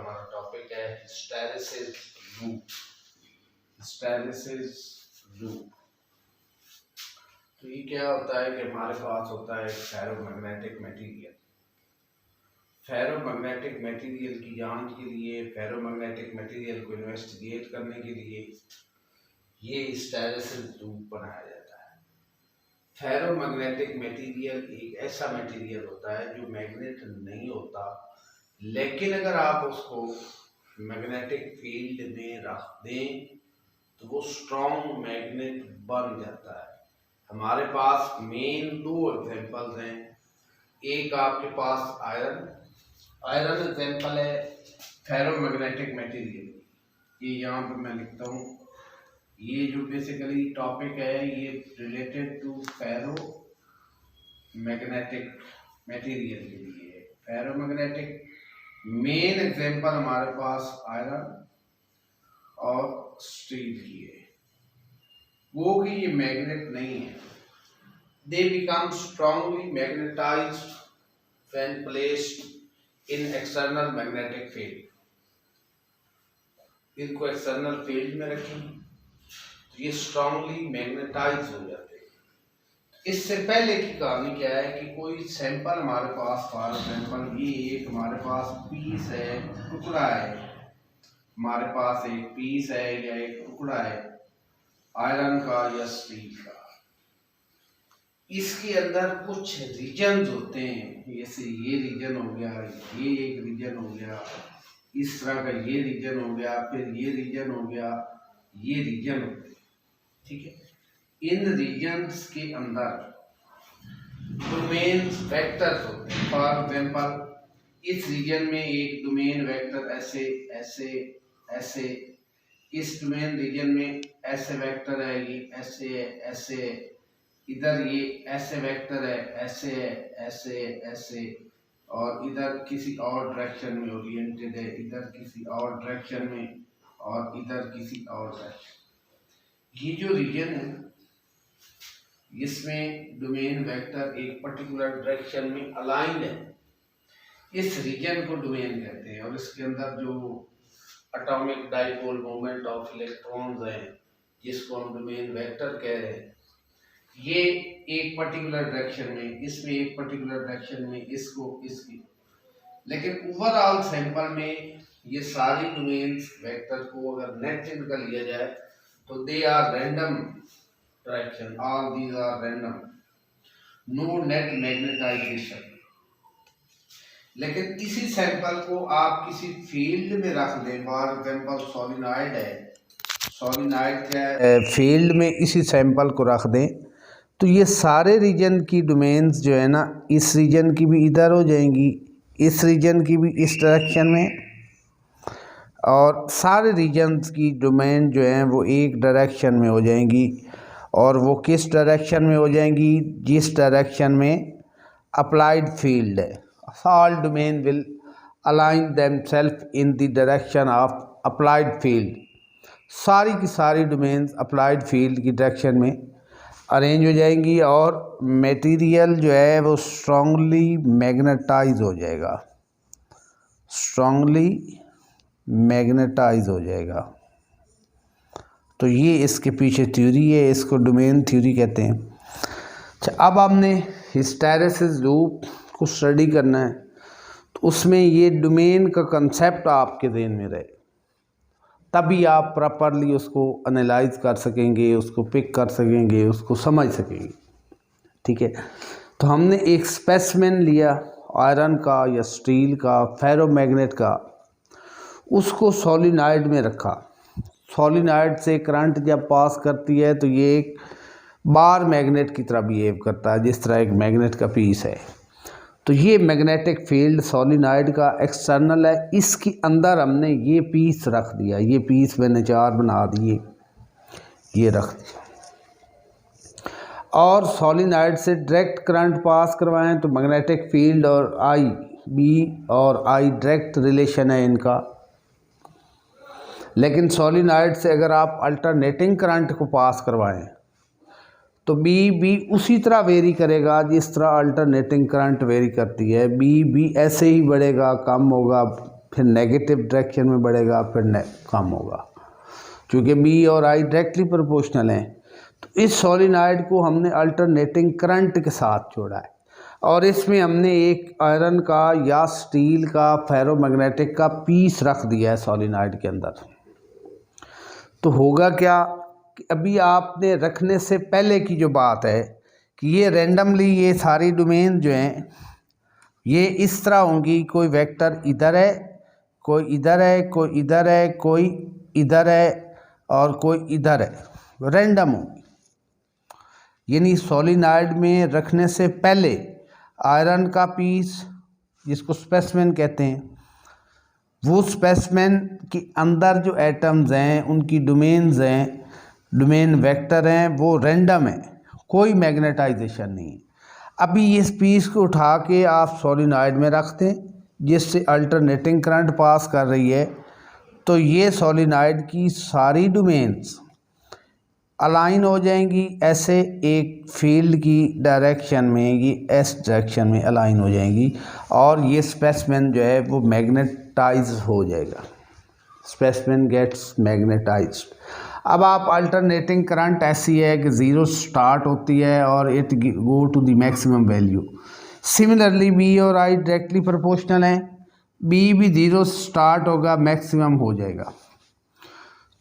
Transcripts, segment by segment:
हमारा टॉपिक है hysteresis loop. Hysteresis loop तो ये क्या होता है कि हमारे पास होता है फेरोमैग्नेटिक मटेरियल। फेरोमैग्नेटिक मटेरियल की जांच के लिए, फेरोमैग्नेटिक मटेरियल को इन्वेस्टिगेट करने के लिए ये हिस्टैरिसीस लूप बनाया जाता है। फेरोमैग्नेटिक मटेरियल एक ऐसा मटेरियल होता है जो मैग्नेट नहीं होता, लेकिन अगर आप उसको मैग्नेटिक फील्ड में रख दें तो वो स्ट्रॉन्ग मैग्नेट बन जाता है। हमारे पास मेन दो एग्जांपल्स हैं। एक आपके पास आयरन एग्जांपल है फेरोमैग्नेटिक मटेरियल। ये यहाँ पर मैं लिखता हूँ, ये जो बेसिकली टॉपिक है ये related to ferromagnetic material के लिए। फेरोमैग्नेटिक मेन एग्जांपल हमारे पास आयरन और स्टील की है, वो कि ये मैग्नेट नहीं है। They become strongly magnetised when placed in external magnetic field. इनको एक्सटर्नल फील्ड में रखें तो ये स्ट्रांगली मैग्नेटाइज हो जाते हैं। इससे पहले की कहानी क्या है कि कोई सैंपल हमारे पास, फॉर एग्जांपल ये एक हमारे पास पीस है, टुकड़ा है, हमारे पास एक पीस है या एक टुकड़ा है आयरन का या स्टील का। इसके अंदर कुछ रीजन होते हैं, जैसे ये रीजन हो गया, ये एक रीजन हो गया, इस तरह का ये रीजन हो गया, फिर ये रीजन हो गया, ये रीजन हो गया। ठीक है, इन रीजन्स के अंदर डोमेन वेक्टर्स होते हैं। फॉर एग्जांपल इस रीजन में एक डोमेन वेक्टर ऐसे ऐसे ऐसे, इस डोमेन रीजन में ऐसे वेक्टर है, ये ऐसे है ऐसे है, इधर ये ऐसे वेक्टर है ऐसे है ऐसे है ऐसे, और इधर किसी और डायरेक्शन में ओरिएंटेड है, इधर किसी और डायरेक्शन में, और इधर किसी और डायरेक्शन। ये जो रीजन है इसमें डोमेन वेक्टर एक पर्टिकुलर डायरेक्शन में अलाइंड है, इस रीजन को डोमेन कहते हैं। और इसके अंदर जो atomic dipole moment of electrons हैं, जिसको हम डोमेन वेक्टर कह रहे हैं, ये एक पर्टिकुलर डायरेक्शन में, इसमें एक पर्टिकुलर डायरेक्शन में, इसको इसकी। लेकिन ओवरऑल सैंपल में ये सारी डोमेन्स वेक्टर को अगर नेट इनका लिया जाए तो they are random direction, all these are random, no net magnetization. लेकिन इसी सैंपल को आप किसी फील्ड में रख दें, फॉर एग्जांपल सोलिनॉइड है, सोलिनॉइड क्या है, फील्ड में इसी सैंपल को रख दें तो ये सारे रीजन की डोमेन्स जो है ना, इस रीजन की भी इधर हो जाएंगी, इस रीजन की भी इस डायरेक्शन में, और सारे रीजन्स की डोमेन जो है वो एक डायरेक्शन में हो जाएंगी। और वो किस डायरेक्शन में हो जाएंगी? जिस डायरेक्शन में अप्लाइड फील्ड है। All domain will align themselves in the direction of applied field। सारी की सारी डोमेन्स अप्लाइड फील्ड की डायरेक्शन में अरेंज हो जाएंगी और मटेरियल जो है वो स्ट्रांगली मैग्नेटाइज हो जाएगा, स्ट्रांगली मैग्नेटाइज हो जाएगा। तो ये इसके पीछे थ्योरी है, इसको डोमेन थ्योरी कहते हैं। अच्छा, अब हमने हिस्टैरिसीस लूप को स्टडी करना है तो उसमें ये डोमेन का कंसेप्ट आपके ज़हन में रहे, तभी आप प्रॉपरली उसको एनालाइज कर सकेंगे, उसको पिक कर सकेंगे, उसको समझ सकेंगे। ठीक है, तो हमने एक स्पेसिमेन लिया आयरन का या स्टील का, फेरोमैग्नेट का, उसको सोलिनॉइड में रखा। सोलिनॉइड से करंट जब पास करती है तो ये एक बार मैग्नेट की तरह बिहेव करता है, जिस तरह एक मैग्नेट का पीस है। तो ये मैग्नेटिक फील्ड सोलिनॉइड का एक्सटर्नल है, इसके अंदर हमने ये पीस रख दिया, ये पीस मैंने चार बना दिए, ये रख दिया, और सोलिनॉइड से डायरेक्ट करंट पास करवाएं तो मैग्नेटिक फील्ड और आई, बी और आई डायरेक्ट रिलेशन है इनका। लेकिन सोलिनॉइड से अगर आप अल्टरनेटिंग करंट को पास करवाएं तो बी भी उसी तरह वेरी करेगा जिस तरह अल्टरनेटिंग करंट वेरी करती है। बी भी ऐसे ही बढ़ेगा, कम होगा, फिर नेगेटिव डायरेक्शन में बढ़ेगा, फिर कम होगा। क्योंकि बी और आई डायरेक्टली प्रोपोर्शनल हैं, तो इस सोलिनॉइड को हमने अल्टरनेटिंग करंट के साथ जोड़ा है और इसमें हमने एक आयरन का या स्टील का फेरोमैग्नेटिक का पीस रख दिया है सोलिनॉइड के अंदर। तो होगा क्या कि अभी आपने रखने से पहले की जो बात है कि ये रैंडमली ये सारी डोमेन जो हैं ये इस तरह होंगी, कोई वेक्टर इधर है, कोई इधर है, कोई इधर है, कोई इधर है और कोई इधर है, रैंडम होंगी। यानी सोलिनॉइड में रखने से पहले आयरन का पीस जिसको स्पेसिमेन कहते हैं, वो स्पेसिमेन के अंदर जो एटम्स हैं उनकी डोमेन्स हैं, डोमेन वेक्टर हैं, वो रैंडम है, कोई मैग्नेटाइजेशन नहीं है। अभी इस पीस को उठा के आप सोलिनॉइड में रखते हैं जिससे अल्टरनेटिंग करंट पास कर रही है, तो ये सोलिनॉइड की सारी डोमेन्स अलाइन हो जाएंगी ऐसे एक फील्ड की डायरेक्शन में, ये एस डायरेक्शन में अलाइन हो जाएंगी और ये स्पेसिमेन जो है वो मैग्नेटाइज हो जाएगा, स्पेसिमेन गेट्स मैग्नेटाइज्ड। अब आप अल्टरनेटिंग करंट ऐसी है कि ज़ीरो स्टार्ट होती है और it go to the maximum value. Similarly B और आई डायरेक्टली प्रोपोर्शनल हैं, बी भी ज़ीरो स्टार्ट होगा, मैक्सिमम हो जाएगा।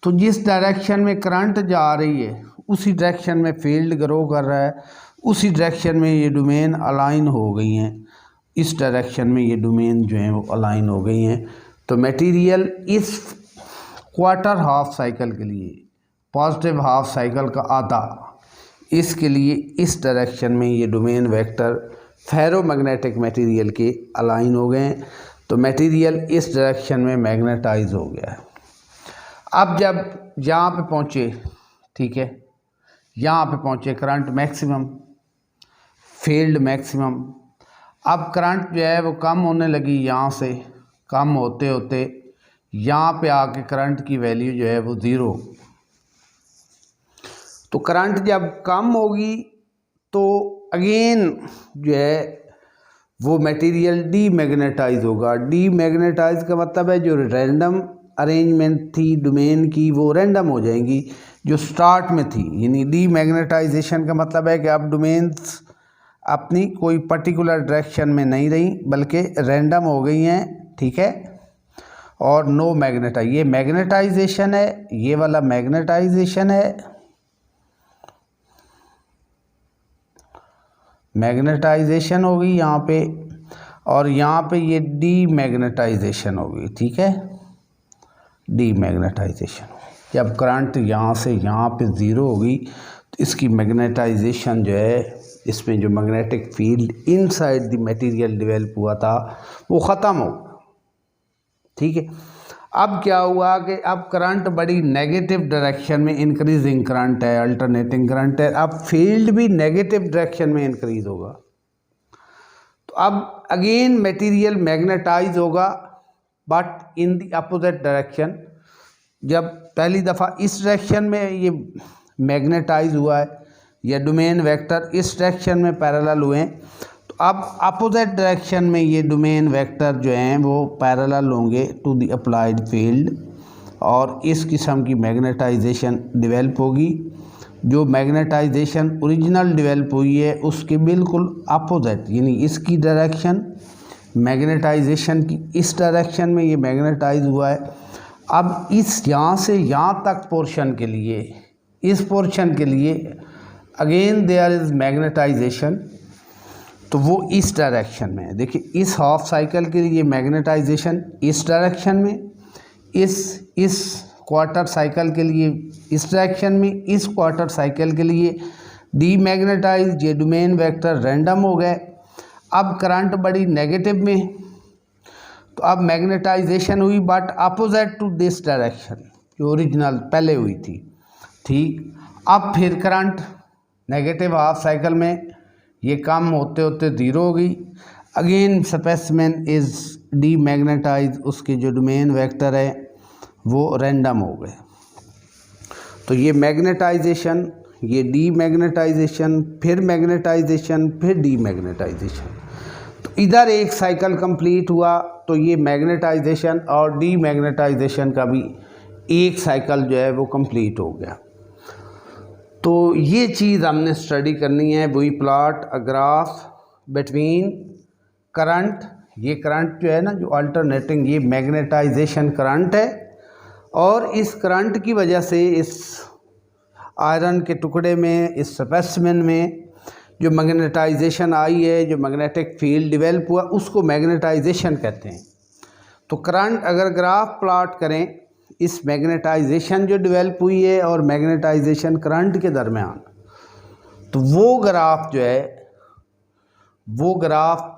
तो जिस डायरेक्शन में करंट जा रही है उसी डायरेक्शन में फील्ड ग्रो कर रहा है, उसी डायरेक्शन में ये डोमेन अलाइन हो गई हैं, इस डायरेक्शन में ये डोमेन जो हैं वो अलाइन हो गई हैं। तो मटेरियल इस क्वार्टर हाफ साइकिल के लिए, पॉजिटिव हाफ साइकिल का आधा, इसके लिए इस डायरेक्शन में ये डोमेन वेक्टर फेरोमैग्नेटिक मटेरियल के अलाइन हो गए हैं, तो मटेरियल इस डायरेक्शन में मैग्नेटाइज हो गया है। अब जब यहाँ पे पहुँचे, ठीक है, यहाँ पे पहुँचे करंट मैक्सिमम, फील्ड मैक्सिमम, अब करंट जो है वो कम होने लगी, यहाँ से कम होते होते यहाँ पे आके करंट की वैल्यू जो है वो ज़ीरो। तो करंट जब कम होगी तो अगेन जो है वो मटेरियल डीमैग्नेटाइज होगा। डीमैग्नेटाइज का मतलब है जो रैंडम अरेंजमेंट थी डोमेन की वो रैंडम हो जाएंगी जो स्टार्ट में थी। यानी डीमैग्नेटाइजेशन का मतलब है कि अब डोमेन्स अपनी कोई पर्टिकुलर डायरेक्शन में नहीं रही बल्कि रैंडम हो गई हैं, ठीक है। और नो मैग्नेटाइज, ये मैग्नेटाइजेशन है, ये वाला मैग्नेटाइजेशन है, मैग्नेटाइजेशन होगी यहाँ पे, और यहाँ पे ये डीमैग्नेटाइजेशन होगी, ठीक है, डीमैग्नेटाइजेशन। जब करंट यहाँ से यहाँ पे ज़ीरो होगी तो इसकी मैग्नेटाइजेशन जो है, इसमें जो magnetic field inside the material develop हुआ था वो ख़त्म होगा, ठीक है। अब क्या हुआ कि अब करंट बड़ी नेगेटिव डायरेक्शन में, इंक्रीजिंग करंट है, अल्टरनेटिंग करंट है, अब फील्ड भी नेगेटिव डायरेक्शन में इंक्रीज होगा। तो अब अगेन मटेरियल मैग्नेटाइज होगा but in the opposite direction. जब पहली दफ़ा इस डायरेक्शन में ये मैग्नेटाइज हुआ है या डोमेन वेक्टर इस डायरेक्शन में पैरेलल हुए हैं, तो अब अपोजिट डायरेक्शन में ये डोमेन वेक्टर जो हैं वो पैरेलल होंगे टू द अप्लाइड फील्ड और इस किस्म की मैग्नेटाइजेशन डेवलप होगी। जो मैग्नेटाइजेशन ओरिजिनल डेवलप हुई है उसके बिल्कुल अपोजिट, यानी इसकी डायरेक्शन मैग्नेटाइजेशन की इस डायरेक्शन में ये मैग्नेटाइज हुआ है। अब इस यहाँ से यहाँ तक पोर्शन के लिए, इस पोर्शन के लिए अगेन देयर इज़ मैग्नेटाइजेशन, तो वो इस डायरेक्शन में है। देखिए इस हाफ साइकिल के लिए मैग्नेटाइजेशन इस डायरेक्शन में, इस क्वार्टर साइकिल के लिए इस डायरेक्शन में, इस क्वार्टर साइकिल के लिए डीमैग्नेटाइज, ये डोमेन वेक्टर रैंडम हो गए। अब करंट बड़ी नेगेटिव में, तो अब मैग्नेटाइजेशन हुई but opposite to this direction जो ओरिजिनल पहले हुई थी, ठीक। अब फिर करंट नेगेटिव हाफ साइकिल में ये कम होते होते ज़ीरो हो गई। अगेन स्पेसिमेन इज़ डीमैग्नेटाइज, उसके जो डोमेन वेक्टर है वो रैंडम हो गए। तो ये मैग्नेटाइजेशन, ये डीमैग्नेटाइजेशन, फिर मैग्नेटाइजेशन, फिर डीमैग्नेटाइजेशन। तो इधर एक साइकिल कंप्लीट हुआ तो ये मैग्नेटाइजेशन और डीमैग्नेटाइजेशन का भी एक साइकिल जो है वो कंप्लीट हो गया। तो ये चीज़ हमने स्टडी करनी है। We plot a graph between current, ये करंट जो है ना जो अल्टरनेटिंग, ये मैग्नेटाइजेशन करंट है, और इस करंट की वजह से इस आयरन के टुकड़े में, इस स्पेसिमेन में जो मैग्नेटाइजेशन आई है, जो मैग्नेटिक फील्ड डेवलप हुआ, उसको मैग्नेटाइजेशन कहते हैं। तो करंट अगर ग्राफ प्लॉट करें, इस मैग्नेटाइजेशन जो डेवलप हुई है और मैग्नेटाइजेशन करंट के दरमियान, तो वो ग्राफ जो है, वो ग्राफ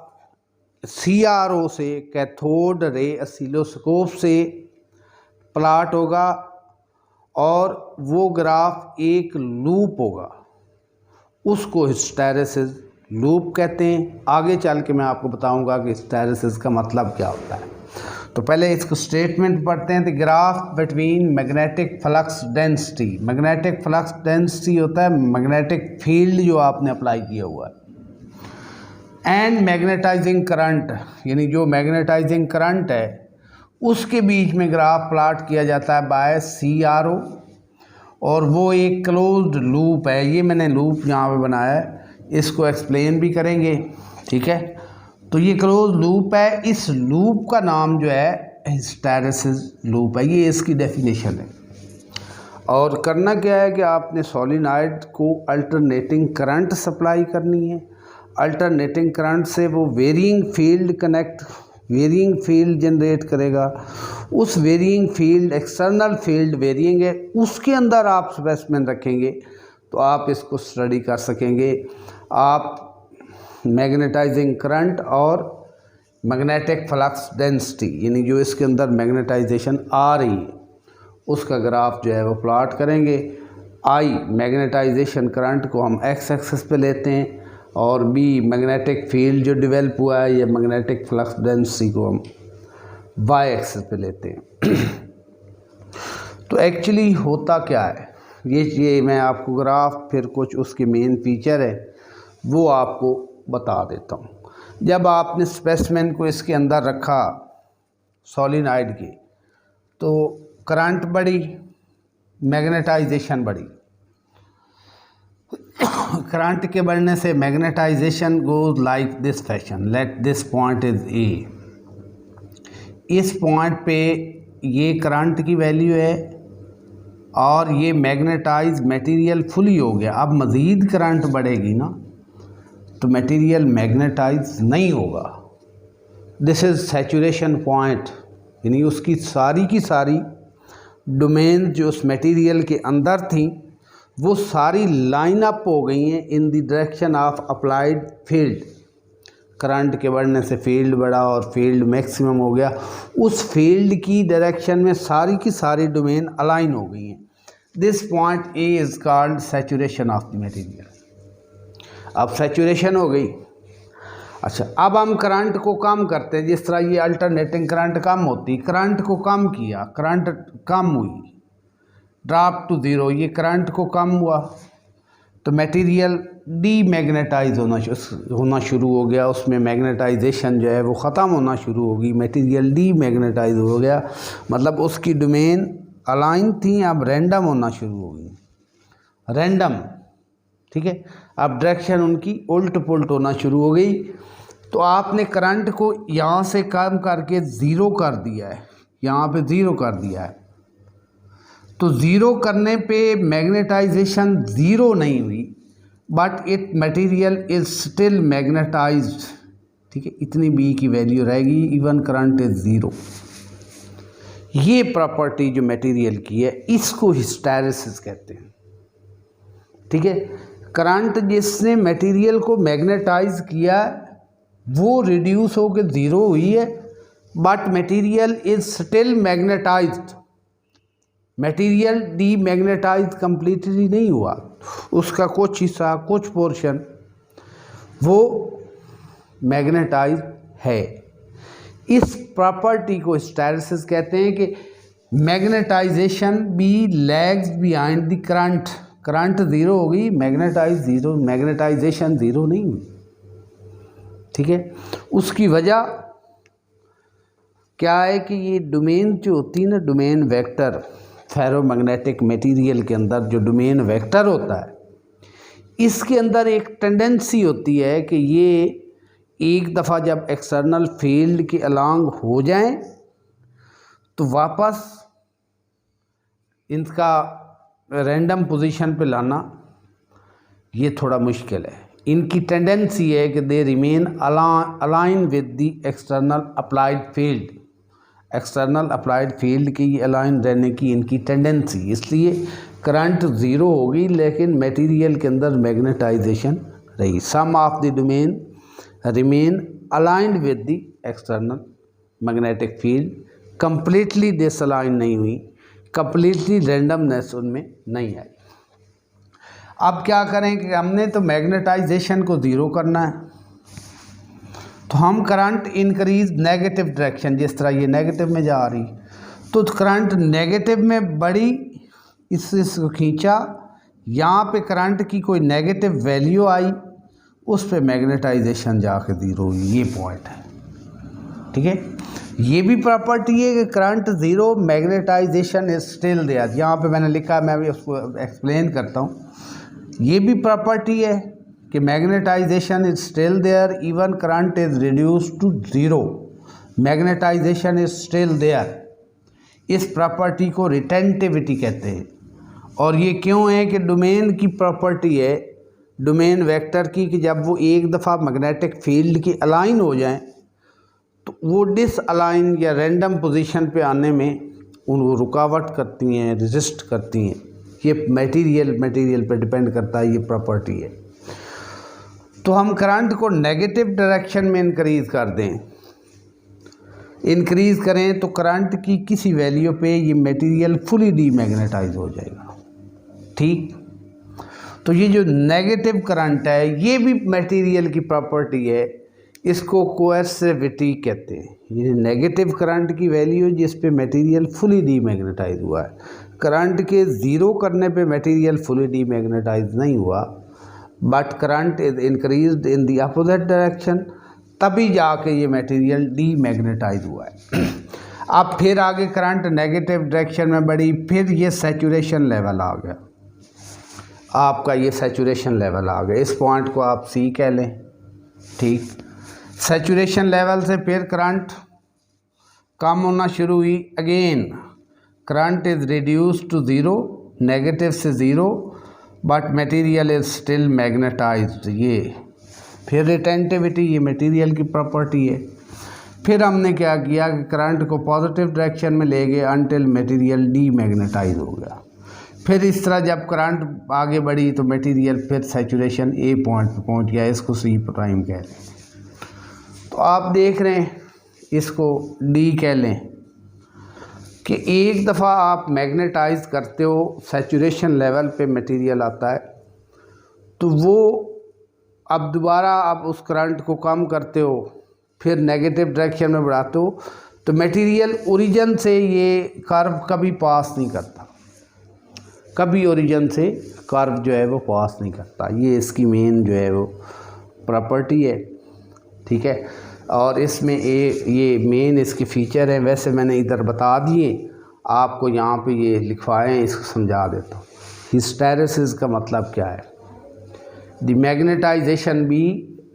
CRO से, कैथोड रे ऑसिलोस्कोप से प्लॉट होगा, और वो ग्राफ एक लूप होगा, उसको हिस्टैरिसीस लूप कहते हैं। आगे चल के मैं आपको बताऊंगा कि हिस्टैरिसीस का मतलब क्या होता है। तो पहले इसको स्टेटमेंट पढ़ते हैं। The graph between magnetic flux density, magnetic flux density होता है मैग्नेटिक फील्ड जो आपने अप्लाई किया हुआ है, एंड मैग्नेटाइजिंग करंट, यानी जो मैग्नेटाइजिंग करंट है उसके बीच में ग्राफ प्लॉट किया जाता है बाय CRO, और वो एक क्लोज्ड लूप है। ये मैंने लूप यहाँ पे बनाया है, इसको एक्सप्लेन भी करेंगे, ठीक है। तो ये क्लोज लूप है, इस लूप का नाम जो है हिस्टैरिसीस लूप है, ये इसकी डेफिनेशन है। और करना क्या है कि आपने सोलेनॉइड को अल्टरनेटिंग करंट सप्लाई करनी है। अल्टरनेटिंग करंट से वो वेरिएंग फील्ड जनरेट करेगा। उस वेरिएंग फील्ड, एक्सटर्नल फील्ड वेरिएंग है, उसके अंदर आप स्पेसिमेन रखेंगे तो आप इसको स्टडी कर सकेंगे। आप मैग्नेटाइजिंग करंट और मैग्नेटिक फ्लक्स डेंसिटी, यानी जो इसके अंदर मैग्नेटाइजेशन आ रही है, उसका ग्राफ जो है वो प्लॉट करेंगे। आई मैग्नेटाइजेशन करंट को हम एक्स एक्सिस पे लेते हैं, और बी मैग्नेटिक फील्ड जो डेवलप हुआ है या मैग्नेटिक फ्लक्स डेंसिटी को हम वाई एक्सिस पे लेते हैं। तो एक्चुअली होता क्या है, ये मैं आपको ग्राफ, फिर कुछ उसके मेन फीचर है वो आपको बता देता हूँ। जब आपने स्पेसिमेन को इसके अंदर रखा सोलेनॉइड के, तो करंट बढ़ी, मैग्नेटाइजेशन बढ़ी। करंट के बढ़ने से magnetization goes like this fashion, let this point is A. इस पॉइंट पे ये करंट की वैल्यू है, और ये मैग्नेटाइज मटेरियल फुली हो गया। अब मज़ीद करंट बढ़ेगी ना तो मटेरियल मैग्नेटाइज नहीं होगा। दिस इज़ सैचुरेशन पॉइंट, यानी उसकी सारी की सारी डोमेन जो उस मटेरियल के अंदर थी वो सारी लाइन अप हो गई हैं in the direction of applied field. Current के बढ़ने से फील्ड बढ़ा और फील्ड मैक्सिमम हो गया, उस फील्ड की डायरेक्शन में सारी की सारी डोमेन अलाइन हो गई हैं। This point A is called saturation of the material. अब सैचुरेशन हो गई। अच्छा, अब हम करंट को कम करते हैं। जिस तरह ये अल्टरनेटिंग करंट कम होती, करंट को कम किया, करंट कम हुई, ड्रॉप टू ज़ीरो, ये करंट को कम हुआ तो मटेरियल डीमैग्नेटाइज होना शुरू हो गया। उसमें मैग्नेटाइजेशन जो है वो ख़त्म होना शुरू हो गई, मटेरियल डीमैग्नेटाइज हो गया, मतलब उसकी डोमेन अलाइन थी, अब रैंडम होना शुरू हो गई, रैंडम, ठीक है। अब डायरेक्शन उनकी उल्ट पुल्ट होना शुरू हो गई। तो आपने करंट को यहाँ से कम करके ज़ीरो कर दिया है, यहाँ पे ज़ीरो कर दिया है। तो ज़ीरो करने पे मैग्नेटाइजेशन ज़ीरो नहीं हुई, but it material is still magnetised, ठीक है। इतनी बी की वैल्यू रहेगी, इवन करंट इज़ ज़ीरो। ये प्रॉपर्टी जो मटेरियल की है इसको हिस्टैरिसीस कहते हैं, ठीक है। करंट जिसने मटेरियल को मैग्नेटाइज किया वो रिड्यूस होकर ज़ीरो हुई है, but material is still magnetised. Material demagnetise completely नहीं हुआ, उसका कुछ हिस्सा, कुछ पोर्शन वो मैग्नेटाइज है। इस प्रॉपर्टी को हिस्टैरिसीस कहते हैं कि magnetization B lags behind the current. Current zero हो गई, मैग्नेटाइजेशन ज़ीरो नहीं हुई, ठीक है। उसकी वजह क्या है कि ये डोमेन जो होती है ना, डोमेन वेक्टर, फेरोमैग्नेटिक मटेरियल के अंदर जो डोमेन वेक्टर होता है, इसके अंदर एक टेंडेंसी होती है कि ये एक दफ़ा जब एक्सटर्नल फील्ड के अलांग हो जाएं तो वापस इनका रैंडम पोजीशन पे लाना ये थोड़ा मुश्किल है। इनकी टेंडेंसी है कि they remain align with the external applied field, external applied field की अलाइन रहने की इनकी टेंडेंसी, इसलिए करंट ज़ीरो होगी लेकिन मटेरियल के अंदर मैग्नेटाइजेशन रही। Some of the domain remain aligned with the external magnetic field, completely disalign नहीं हुई, कंप्लीटली रैंडमनेस उनमें नहीं आई। अब क्या करें कि हमने तो मैग्नेटाइजेशन को ज़ीरो करना है, तो हम करंट इंक्रीज नेगेटिव डायरेक्शन, जिस तरह ये नेगेटिव में जा रही तो करंट नेगेटिव में बढ़ी, इसको खींचा, यहाँ पे करंट की कोई नेगेटिव वैल्यू आई, उस पे मैग्नेटाइजेशन जाके ज़ीरो हुई। ये पॉइंट है, ठीक है। ये भी प्रॉपर्टी है कि current zero, magnetization is still there. यहाँ पे मैंने लिखा है, मैं भी उसको एक्सप्लेन करता हूँ। ये भी प्रॉपर्टी है कि magnetization is still there even current is reduced to zero, magnetization is still there. इस प्रॉपर्टी को रिटेंटिविटी कहते हैं। और ये क्यों है कि डोमेन की प्रॉपर्टी है, डोमेन वेक्टर की, कि जब वो एक दफ़ा मैग्नेटिक फील्ड के अलाइन हो जाएं तो वो डिसअलाइन या रैंडम पोजीशन पे आने में उनको रुकावट करती हैं, रेजिस्ट करती हैं। ये मटेरियल पे डिपेंड करता है, ये प्रॉपर्टी है। तो हम करंट को नेगेटिव डायरेक्शन में इंक्रीज़ कर दें, इंक्रीज़ करें तो करंट की किसी वैल्यू पे ये मटेरियल फुली डीमैग्नेटाइज हो जाएगा, ठीक। तो ये जो नेगेटिव करंट है ये भी मटेरियल की प्रॉपर्टी है, इसको कोएर्सिविटी कहते हैं। ये नेगेटिव करंट की वैल्यू जिस पे मटेरियल फुली डीमैग्नेटाइज हुआ है, करंट के ज़ीरो करने पे मटेरियल फुली डीमैग्नेटाइज नहीं हुआ, but current is increased in the opposite direction, तभी जाके ये मटेरियल डीमैग्नेटाइज हुआ है। अब फिर आगे करंट नेगेटिव डायरेक्शन में बढ़ी, फिर ये सैचुरेशन लेवल आ गया, आपका ये सैचुरेशन लेवल आ गया। इस पॉइंट को आप सी कह लें, ठीक। सैचुरेशन लेवल से फिर करंट कम होना शुरू हुई, again current is reduced to zero, negative से zero, but material is still magnetised. ये फिर रिटेंटिविटी, ये मटेरियल की प्रॉपर्टी है। फिर हमने क्या किया कि करंट को पॉजिटिव डायरेक्शन में ले गए अनटिल मटेरियल डीमैग्नेटाइज हो गया। फिर इस तरह जब करंट आगे बढ़ी तो मटेरियल फिर सैचुरेशन ए पॉइंट पे पहुंच गया, इसको सी प्राइम कह लें। तो आप देख रहे हैं, इसको डी कह लें कि एक दफ़ा आप मैग्नेटाइज करते हो, सैचुरेशन लेवल पे मटेरियल आता है, तो वो अब दोबारा आप उस करंट को कम करते हो, फिर नेगेटिव डायरेक्शन में बढ़ाते हो, तो मटेरियल ओरिजिन से ये कर्व कभी पास नहीं करता, कभी ओरिजिन से कर्व जो है वो पास नहीं करता। ये इसकी मेन जो है वो प्रॉपर्टी है, ठीक है। और इसमें ये मेन इसके फीचर हैं। वैसे मैंने इधर बता दिए, आपको यहाँ पे ये लिखवाए हैं, इसको समझा देता हूँ। हिस्टैरिसीस का मतलब क्या है? The magnetization B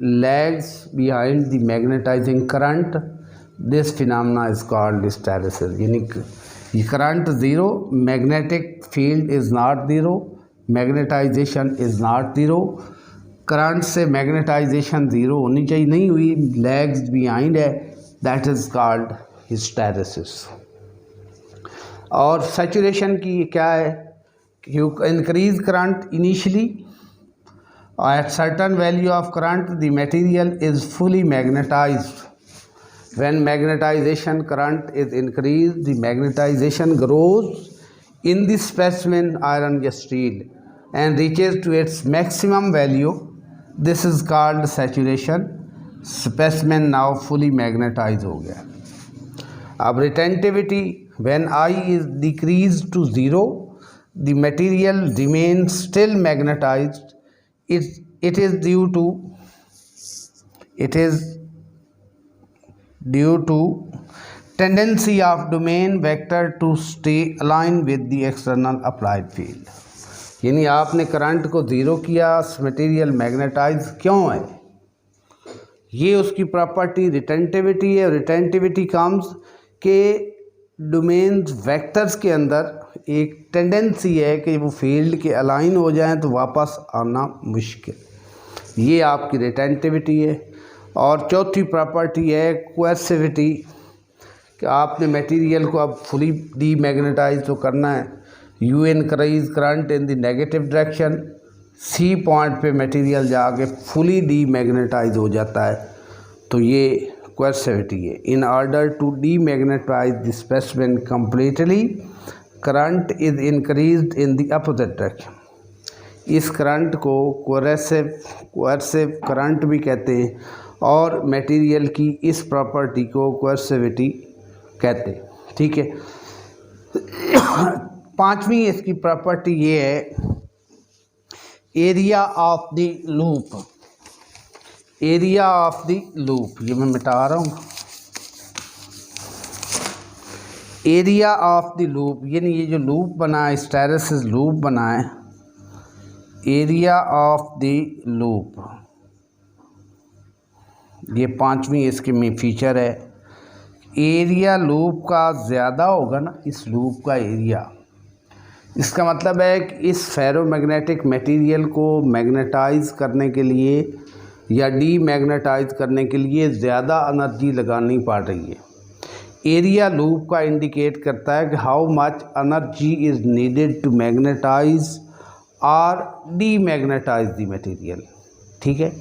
lags behind the magnetizing current, this phenomena is called hysteresis. यानी ये current zero, magnetic field is not zero, magnetization is not zero, current से मैग्नेटाइजेशन ज़ीरो होनी चाहिए, नहीं हुई, लैग्स बिहाइंड है, दैट इज़ कॉल्ड हिस्टैरिसीस। और saturation की क्या है? You increase current initially at certain value of current the material is fully magnetized. When magnetization current is increased, the magnetization grows in the specimen iron or steel and reaches to its maximum value. This is called saturation. Specimen now fully magnetized हो गया। अब retentivity, when I is decreased to zero, the material remains still magnetized. It is due to it is due to tendency of domain vector to stay align with the external applied field. यानी आपने current को zero किया, material magnetise क्यों है, ये उसकी property retentivity है। Retentivity comes के डोमेन वेक्टर्स के अंदर एक टेंडेंसी है कि वो फील्ड के अलाइन हो जाएं तो वापस आना मुश्किल, ये आपकी रिटेंटिविटी है। और चौथी प्रॉपर्टी है कोएर्सिविटी, कि आपने मटेरियल को अब फुली डीमैग्नेटाइज तो करना है। You increase current in the negative direction, C point पे मटेरियल जाके फुली डीमैग्नेटाइज हो जाता है, तो ये कोएर्सिविटी है। In order to demagnetize the specimen completely current is increased in the opposite direction. इस करंट को कोएर्सिव करंट भी कहते हैं और मटेरियल की इस प्रॉपर्टी को कोएर्सिविटी कहते हैं, ठीक है। पांचवी इसकी प्रॉपर्टी ये है area of the loop. Area of the loop, ये मैं मिटा रहा हूँ। एरिया ऑफ द लूप, यानी ये जो लूप बना है, हिस्टैरिसीस लूप बना है, एरिया ऑफ द लूप, ये पांचवी इसके में फीचर है। एरिया लूप का ज़्यादा होगा ना इस लूप का एरिया, इसका मतलब है कि इस फेरोमैग्नेटिक मटेरियल को मैग्नेटाइज करने के लिए या डीमैग्नेटाइज करने के लिए ज़्यादा एनर्जी लगानी पड़ रही है। एरिया लूप का इंडिकेट करता है कि how much energy is needed to magnetize और डीमैग्नेटाइज द मटेरियल, ठीक है।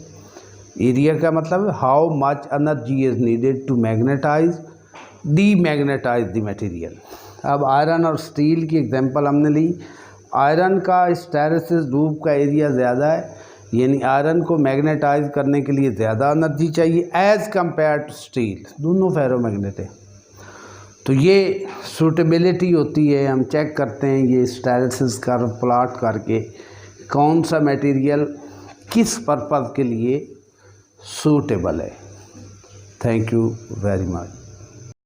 एरिया का मतलब how much energy is needed to magnetize demagnetize the material. अब आयरन और स्टील की एग्जांपल हमने ली। आयरन का हिस्टैरिसीस लूप का एरिया ज़्यादा है, यानी आयरन को मैग्नेटाइज करने के लिए ज़्यादा एनर्जी चाहिए एज़ कंपेयर टू स्टील, दोनों फेरोमैग्नेट है। तो ये सूटेबिलिटी होती है, हम चेक करते हैं ये हिस्टैरिसीस कर्व प्लॉट करके कौन सा मटेरियल किस पर्पज़ के लिए सूटेबल है। Thank you very much.